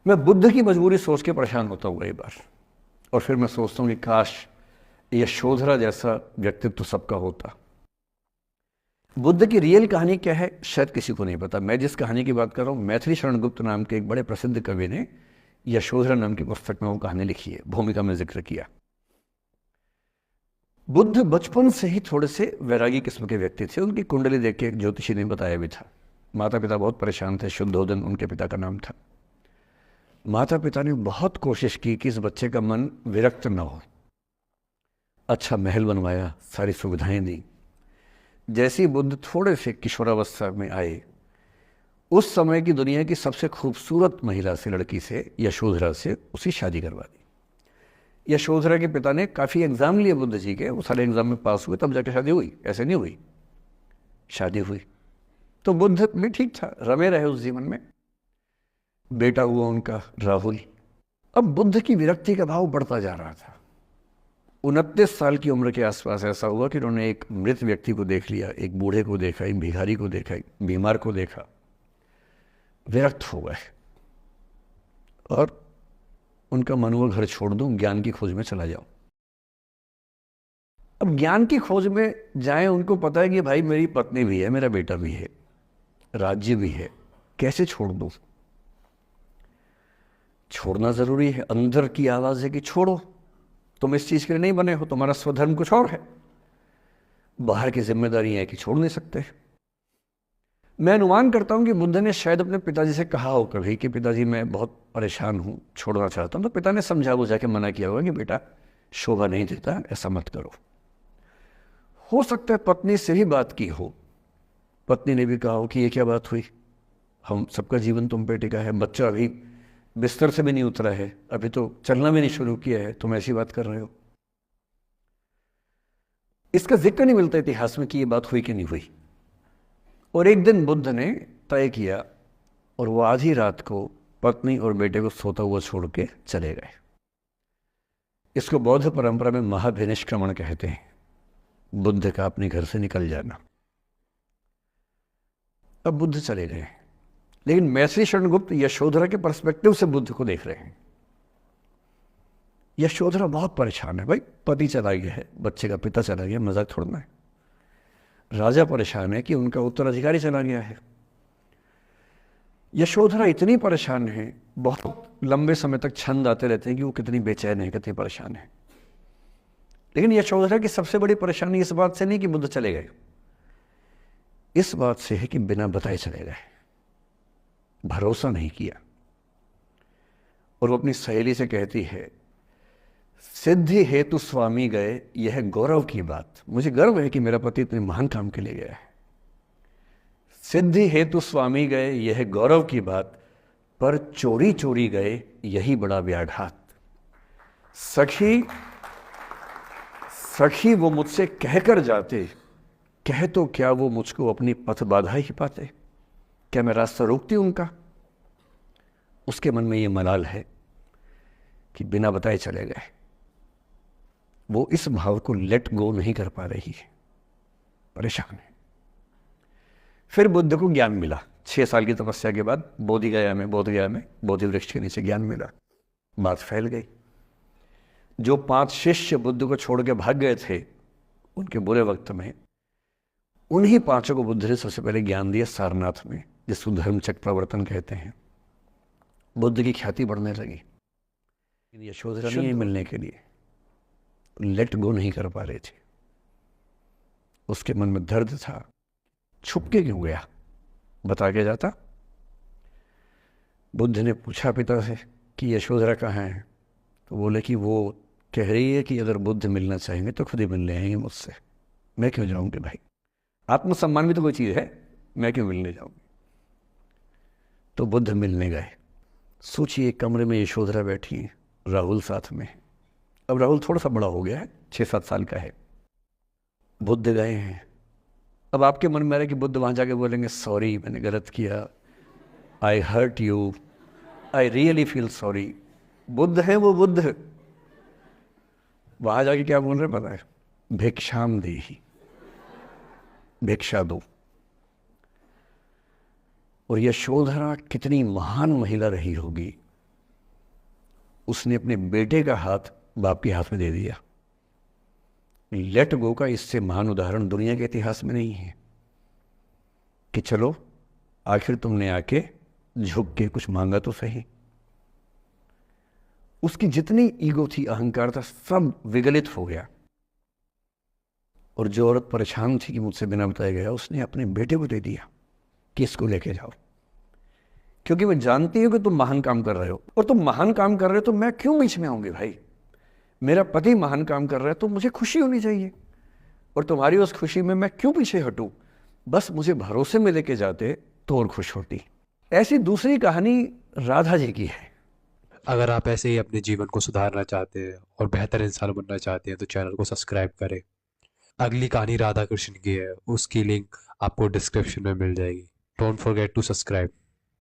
मैं बुद्ध की मजबूरी सोच के परेशान होता हूँ कई बार, और फिर मैं सोचता हूँ कि काश यशोधरा जैसा व्यक्तित्व सबका होता। बुद्ध की रियल कहानी क्या है शायद किसी को नहीं पता। मैं जिस कहानी की बात कर रहा हूँ, मैथिली शरण गुप्त नाम के एक बड़े प्रसिद्ध कवि ने यशोधरा नाम की पुस्तक में वो कहानी लिखी है, भूमिका में जिक्र किया। बुद्ध बचपन से ही थोड़े से वैरागी किस्म के व्यक्ति थे। उनकी कुंडली देख के एक ज्योतिषी ने बताया भी था। माता पिता बहुत परेशान थे, शुद्धोदन उनके पिता का नाम था। माता पिता ने बहुत कोशिश की कि इस बच्चे का मन विरक्त न हो। अच्छा महल बनवाया, सारी सुविधाएं दी। जैसे ही बुद्ध थोड़े से किशोरावस्था में आए, उस समय की दुनिया की सबसे खूबसूरत महिला से, लड़की से, यशोधरा से उसकी शादी करवा दी। यशोधरा के पिता ने काफ़ी एग्ज़ाम लिए बुद्ध जी के, वो सारे एग्ज़ाम में पास हुए, तब जाके शादी हुई। ऐसे नहीं हुई, शादी हुई। तो बुद्ध भी ठीक था, रमे रहे उस जीवन में। बेटा हुआ उनका राहुल। अब बुद्ध की विरक्ति का भाव बढ़ता जा रहा था। 29 साल की उम्र के आसपास ऐसा हुआ कि उन्होंने एक मृत व्यक्ति को देख लिया, एक बूढ़े को देखा, एक भिखारी को देखा, एक बीमार को देखा। विरक्त हो गए और उनका मन हुआ घर छोड़ दूं, ज्ञान की खोज में चला जाऊं। अब ज्ञान की खोज में जाएं, उनको पता है कि भाई मेरी पत्नी भी है, मेरा बेटा भी है, राज्य भी है, कैसे छोड़ दूं? छोड़ना जरूरी है। अंदर की आवाज है कि छोड़ो, तुम इस चीज के लिए नहीं बने हो, तुम्हारा स्वधर्म कुछ और है। बाहर की जिम्मेदारी है कि छोड़ नहीं सकते। मैं अनुमान करता हूं कि बुद्ध ने शायद अपने पिताजी से कहा हो कभी कि पिताजी मैं बहुत परेशान हूं, छोड़ना चाहता हूं। तो पिता ने समझा बुझा के मना किया होगा कि बेटा शोभा नहीं देता, ऐसा मत करो। हो सकता है पत्नी से भी बात की हो, पत्नी ने भी कहा हो कि ये क्या बात हुई, हम सबका जीवन तुम पे टिका है, बच्चा अभी बिस्तर से भी नहीं उतरा है, अभी तो चलना भी नहीं शुरू किया है, तुम ऐसी बात कर रहे हो। इसका जिक्र नहीं मिलता इतिहास में कि ये बात हुई कि नहीं हुई। और एक दिन बुद्ध ने तय किया और वो आधी रात को पत्नी और बेटे को सोता हुआ छोड़ के चले गए। इसको बौद्ध परंपरा में महाभिनिष्क्रमण कहते हैं, बुद्ध का अपने घर से निकल जाना। अब बुद्ध चले गए, लेकिन मैथिली शरण गुप्त यशोधरा के पर्सपेक्टिव से बुद्ध को देख रहे हैं। यशोधरा बहुत परेशान है, भाई पति चला गया है, बच्चे का पिता चला गया, मजाक छोड़ना है। राजा परेशान है कि उनका उत्तराधिकारी चला गया है। यशोधरा इतनी परेशान है, बहुत लंबे समय तक छंद आते रहते हैं कि वो कितनी बेचैन है, कितनी परेशान है। लेकिन यशोधरा की सबसे बड़ी परेशानी इस बात से नहीं कि बुद्ध चले गए, इस बात से है कि बिना बताए चले गए, भरोसा नहीं किया। और वो अपनी सहेली से कहती है, सिद्धि हेतु स्वामी गए, यह गौरव की बात। मुझे गर्व है कि मेरा पति इतने महान काम के लिए गया है। सिद्धि हेतु स्वामी गए, यह गौरव की बात, पर चोरी चोरी गए, यही बड़ा व्याघात। सखी सखी वो मुझसे कहकर जाते, कह तो क्या वो मुझको अपनी पथ बाधा ही पाते, क्या मैं रास्ता रोकती उनका? उसके मन में ये मलाल है कि बिना बताए चले गए। वो इस भाव को लेट गो नहीं कर पा रही है, परेशान है। फिर बुद्ध को ज्ञान मिला 6 साल की तपस्या के बाद, बोधगया में बोधि वृक्ष के नीचे ज्ञान मिला। बात फैल गई। जो 5 शिष्य बुद्ध को छोड़ के भाग गए थे उनके बुरे वक्त में, उन्हीं 5 को बुद्ध ने सबसे पहले ज्ञान दिया सारनाथ में, जिसको धर्मचक्र प्रवर्तन कहते हैं। बुद्ध की ख्याति बढ़ने लगी। यशोधरा नहीं मिलने के लिए लेट गो नहीं कर पा रहे थे। उसके मन में दर्द था, छुप के क्यों गया, बता के जाता। बुद्ध ने पूछा पिता से कि यशोधरा कहाँ है, तो बोले कि वो कह रही है कि अगर बुद्ध मिलना चाहेंगे तो खुद ही मिलने आएंगे मुझसे, मैं क्यों जाऊंगी भाई, आत्मसम्मान भी तो कोई चीज़ है, मैं क्यों मिलने जाऊंगी। तो बुद्ध मिलने गए। सोचिए कमरे में यशोधरा बैठी है, राहुल साथ में। अब राहुल थोड़ा सा बड़ा हो गया है, 6-7 साल का है। बुद्ध गए हैं। अब आपके मन में आ रहा है कि बुद्ध वहां जाके बोलेंगे सॉरी मैंने गलत किया, I hurt you, I really feel sorry. Buddha है वो बुद्ध, वहां जाके क्या बोल रहे पता है, भिक्षाम देहि, भिक्षा दो। और यशोधरा कितनी महान महिला रही होगी, उसने अपने बेटे का हाथ बाप के हाथ में दे दिया। लेट गो का इससे महान उदाहरण दुनिया के इतिहास में नहीं है कि चलो आखिर तुमने आके झुक के कुछ मांगा तो सही। उसकी जितनी ईगो थी, अहंकार था, सब विगलित हो गया। और जो औरत परेशान थी कि मुझसे बिना बताए गया, उसने अपने बेटे को दे दिया कि इसको लेके जाओ, क्योंकि वो जानती है कि तुम महान काम कर रहे हो, और तुम महान काम कर रहे हो तो मैं क्यों बीच में आऊंगी भाई। मेरा पति महान काम कर रहा है तो मुझे खुशी होनी चाहिए, और तुम्हारी उस खुशी में मैं क्यों पीछे हटूं। बस मुझे भरोसे में लेके जाते तो और खुश होती। ऐसी दूसरी कहानी राधा जी की है। अगर आप ऐसे ही अपने जीवन को सुधारना चाहते हैं और बेहतर इंसान बनना चाहते हैं तो चैनल को सब्सक्राइब करें। अगली कहानी राधा कृष्ण की है, उसकी लिंक आपको डिस्क्रिप्शन में मिल जाएगी। Don't forget to subscribe.